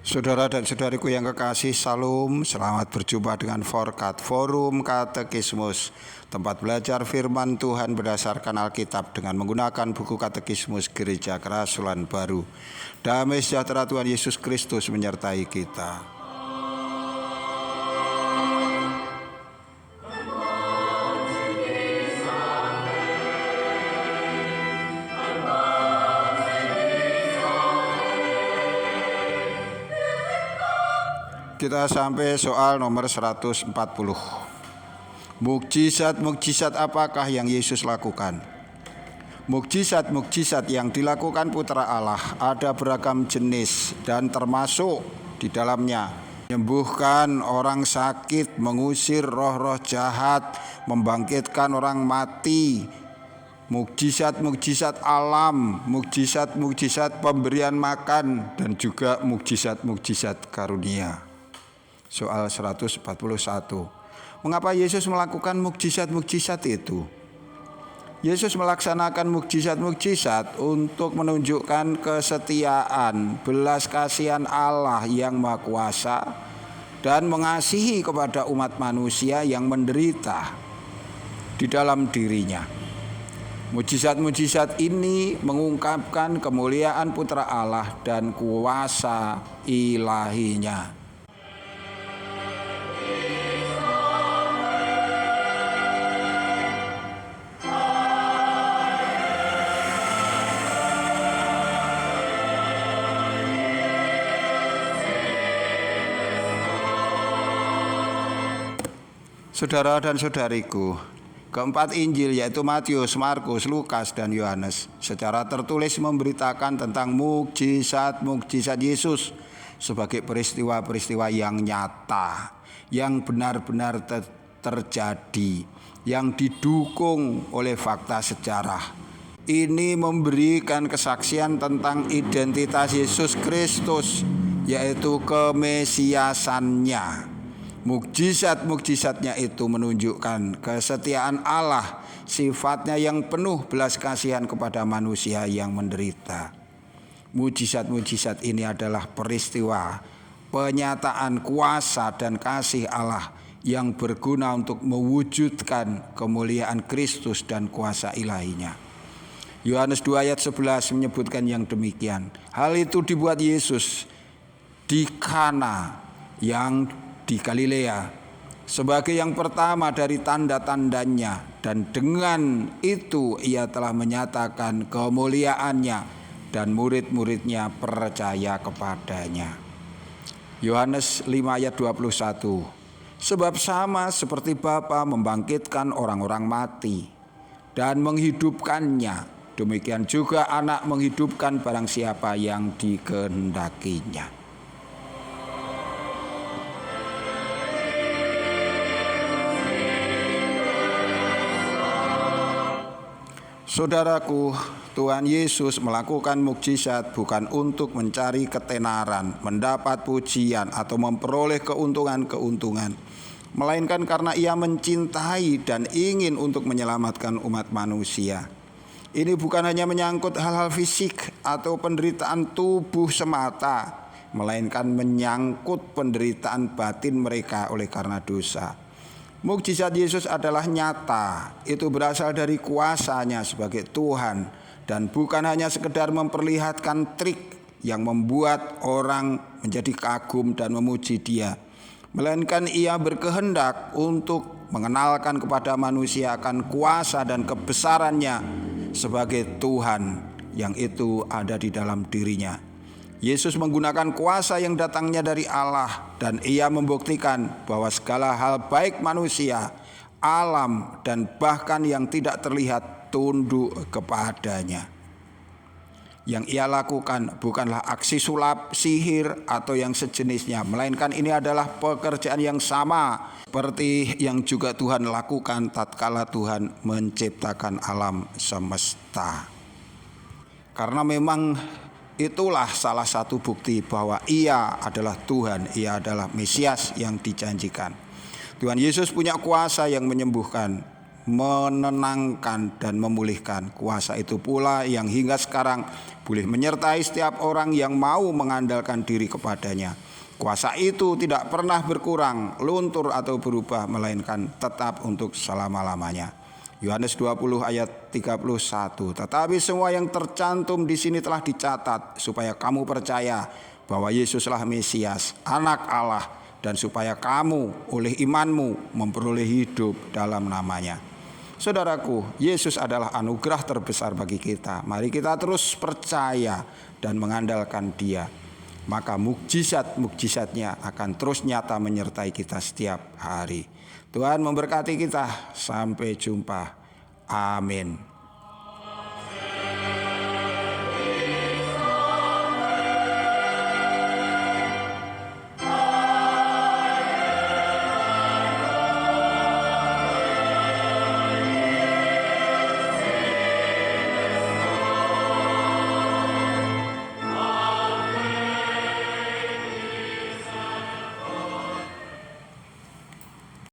Saudara dan saudariku yang kekasih, Salam, selamat berjumpa dengan Forkat Forum Katekismus, tempat belajar firman Tuhan berdasarkan Alkitab dengan menggunakan buku Katekismus Gereja Kerasulan Baru. Damai sejahtera Tuhan Yesus Kristus menyertai kita. Kita sampai soal nomor 140. Mukjizat-mukjizat apakah yang Yesus lakukan? Mukjizat-mukjizat yang dilakukan Putra Allah ada beragam jenis dan termasuk di dalamnya menyembuhkan orang sakit, mengusir roh-roh jahat, membangkitkan orang mati, mukjizat-mukjizat alam, mukjizat-mukjizat pemberian makan, dan juga mukjizat-mukjizat karunia. Soal 141. Mengapa Yesus melakukan mukjizat-mukjizat itu? Yesus melaksanakan mukjizat-mukjizat untuk menunjukkan kesetiaan, belas kasihan Allah yang Maha Kuasa dan mengasihi kepada umat manusia yang menderita di dalam dirinya. Mukjizat-mukjizat ini mengungkapkan kemuliaan Putra Allah dan kuasa ilahinya. Saudara dan saudariku, keempat Injil yaitu Matius, Markus, Lukas, dan Yohanes secara tertulis memberitakan tentang mukjizat-mukjizat Yesus sebagai peristiwa-peristiwa yang nyata, yang benar-benar terjadi, yang didukung oleh fakta sejarah. Ini memberikan kesaksian tentang identitas Yesus Kristus, yaitu kemesiasannya. Mukjizat-mukjizatnya itu menunjukkan kesetiaan Allah, sifatnya yang penuh belas kasihan kepada manusia yang menderita. Mukjizat-mukjizat ini adalah peristiwa penyataan kuasa dan kasih Allah yang berguna untuk mewujudkan kemuliaan Kristus dan kuasa ilahinya. Yohanes 2 ayat 11 menyebutkan yang demikian. Hal itu dibuat Yesus di Kana yang di Galilea sebagai yang pertama dari tanda-tandanya, dan dengan itu ia telah menyatakan kemuliaannya dan murid-muridnya percaya kepadanya. Yohanes 5 ayat 21. Sebab sama seperti Bapa membangkitkan orang-orang mati dan menghidupkannya, demikian juga Anak menghidupkan barang siapa yang dikehendakinya. Saudaraku, Tuhan Yesus melakukan mukjizat bukan untuk mencari ketenaran, mendapat pujian, atau memperoleh keuntungan-keuntungan, melainkan karena ia mencintai dan ingin untuk menyelamatkan umat manusia. Ini bukan hanya menyangkut hal-hal fisik atau penderitaan tubuh semata, melainkan menyangkut penderitaan batin mereka oleh karena dosa. Mukjizat Yesus adalah nyata, itu berasal dari kuasanya sebagai Tuhan dan bukan hanya sekedar memperlihatkan trik yang membuat orang menjadi kagum dan memuji Dia, melainkan ia berkehendak untuk mengenalkan kepada manusia akan kuasa dan kebesarannya sebagai Tuhan yang itu ada di dalam dirinya. Yesus menggunakan kuasa yang datangnya dari Allah dan ia membuktikan bahwa segala hal baik manusia, alam, dan bahkan yang tidak terlihat tunduk kepadanya. Yang ia lakukan bukanlah aksi sulap, sihir, atau yang sejenisnya, melainkan ini adalah pekerjaan yang sama seperti yang juga Tuhan lakukan tatkala Tuhan menciptakan alam semesta. Karena memang itulah salah satu bukti bahwa ia adalah Tuhan, ia adalah Mesias yang dijanjikan. Tuhan Yesus punya kuasa yang menyembuhkan, menenangkan dan memulihkan. Kuasa itu pula yang hingga sekarang boleh menyertai setiap orang yang mau mengandalkan diri kepadanya. Kuasa itu tidak pernah berkurang, luntur atau berubah, melainkan tetap untuk selama-lamanya. Yohanes 20 ayat 31. Tetapi semua yang tercantum di sini telah dicatat supaya kamu percaya bahwa Yesuslah Mesias, Anak Allah, dan supaya kamu oleh imanmu memperoleh hidup dalam namanya. Saudaraku, Yesus adalah anugerah terbesar bagi kita. Mari kita terus percaya dan mengandalkan Dia. Maka mukjizat-mukjizatnya akan terus nyata menyertai kita setiap hari. Tuhan memberkati kita. Sampai jumpa. Amin.